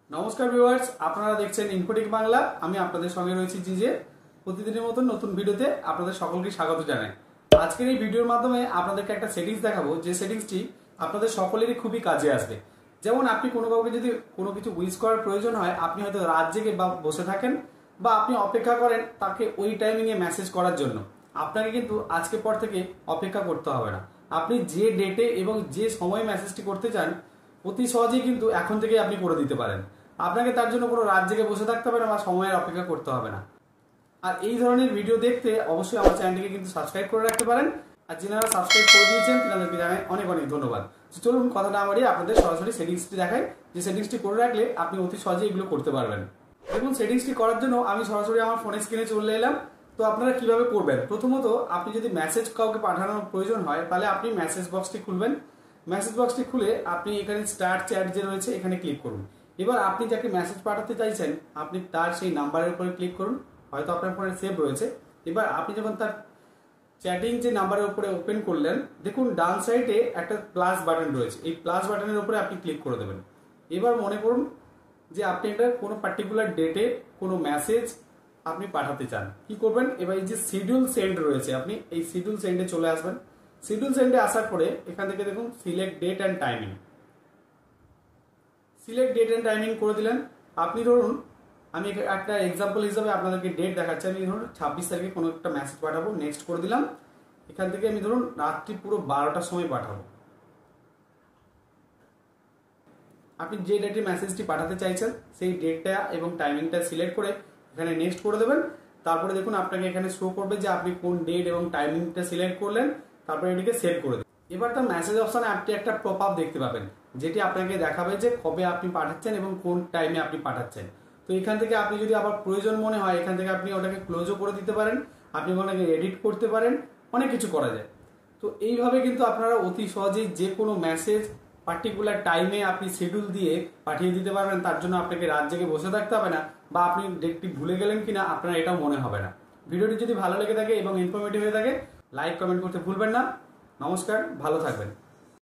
নমস্কার ভিউয়ার্স, আপনারা দেখছেন ইনফোটেক বাংলা। আমি আপনাদের সঙ্গে রয়েছি জিজে। প্রতিদিনের মতন নতুন ভিডিওতে আপনাদের সকলকে স্বাগত জানাই। আজকের এই ভিডিওর মাধ্যমে আপনাদেরকে একটা সেটিংস দেখাবো, যে সেটিংসটি আপনাদের সকলেরই খুবই কাজে আসবে। যেমন আপনি কোনো কাউকে যদি কোনো কিছু উইশ করার প্রয়োজন হয়, আপনি হয়তো রাত জেগে বা বসে থাকেন বা আপনি অপেক্ষা করেন তাকে ওই টাইমিংয়ে মেসেজ করার জন্য। আপনাকে কিন্তু আজকের পর থেকে অপেক্ষা করতে হবে না। আপনি যে ডেটে এবং যে সময়ে মেসেজটি করতে চান অতি সহজেই কিন্তু এখন থেকে আপনি করে দিতে পারেন। আপনাকে তার জন্য কোনো রাত জেগে বসে থাকতে হবে না বা সময়ের অপেক্ষা করতে হবে না। আর এই ধরনের ভিডিও দেখতে অবশ্যই আমার চ্যানেলটিকে কিন্তু সাবস্ক্রাইব করে রাখতে পারেন। আর যারা সাবস্ক্রাইব করে দিয়েছেন তাদেরকে জানাই অনেক অনেক ধন্যবাদ। চলুন কথা না বাড়িয়ে আপনাদের সরাসরি সেটিংসটি দেখাই, যে সেটিংসটি করে রাখলে আপনি অতি সহজেই এগুলো করতে পারবেন। দেখুন, সেটিংসটি করার জন্য আমি সরাসরি আমার ফোনের স্ক্রিনে চলে এলাম। তো আপনারা কিভাবে করবেন? প্রথমত আপনি যদি মেসেজ কাউকে পাঠানোর প্রয়োজন হয় তাহলে আপনি মেসেজ বক্সটি খুলবেন। মেসেজ বক্সটি খুলে আপনি এখানে স্টার্ট চ্যাট যে রয়েছে এখানে ক্লিক করুন। এবার আপনি যাকে মেসেজ পাঠাতে চাইছেন আপনি তার সেই নাম্বারের উপরে ক্লিক করুন, হয়তো আপনার ফোনে সেভ রয়েছে। এবার আপনি যখন তার চ্যাটিং যে নাম্বারের উপরে ওপেন করলেন, দেখুন ডান সাইডে একটা প্লাস বাটন রয়েছে, এই প্লাস বাটনের উপরে আপনি ক্লিক করে দেবেন। এবার মনে করুন যে আপনি একটা কোনো পার্টিকুলার ডেটে কোনো মেসেজ আপনি পাঠাতে চান। কি করবেন? এবার এই যে শিডিউল সেন্ড রয়েছে, আপনি এই শিডিউল সেন্ডে চলে আসবেন। শিডিউল সেন্ডে আসার পরে এখান থেকে দেখুন select date and timing, select date and timing করে দিলেন। আপনি ধরুন, আমি একটা এক্সাম্পল হিসাবে আপনাদেরকে ডেট দেখাচ্ছি। আমি ধরুন 26 তারিখে কোনো একটা মেসেজ পাঠাবো, নেক্সট করে দিলাম। এখান থেকে আমি ধরুন রাত্রি পুরো 12টার সময় পাঠাবো। আপনি যে ডেটে মেসেজটি পাঠাতে চাইছেন সেই ডেটটা এবং টাইমিংটা সিলেক্ট করে এখানে নেক্সট করে দেবেন। তারপরে দেখুন আপনাকে এখানে শো করবে যে আপনি কোন ডেট এবং টাইমিংটা সিলেক্ট করলেন, তারপরে এটিকে সেভ করে দেবেন। এবার তার মেসেজ অপশনে আপনি একটা পপ আপ দেখতে পাবেন, যেটি আপনাকে দেখাবে যে কবে আপনি পাঠাচ্ছেন এবং কোন টাইমে আপনি পাঠাচ্ছেন। তো এখান থেকে আপনি যদি আবার প্রয়োজন মনে হয় এখান থেকে আপনি ওটাকে ক্লোজও করে দিতে পারেন, আপনি ওটাকে এডিট করতে পারেন, অনেক কিছু করা যায়। তো এইভাবে কিন্তু আপনারা অতি সহজেই যে কোনো মেসেজ পার্টিকুলার টাইমে আপনি শিডিউল দিয়ে পাঠিয়ে দিতে পারবেন। তার জন্য আপনাকে রাত জেগে বসে থাকতে হবে না, বা আপনি ডেটটি ভুলে গেলেন কিনা আপনার এটাও মনে হবে না। ভিডিওটি যদি ভালো লেগে থাকে এবং ইনফরমেটিভ হয়ে থাকে, লাইক কমেন্ট করতে ভুলবেন না। নমস্কার, ভালো থাকবেন।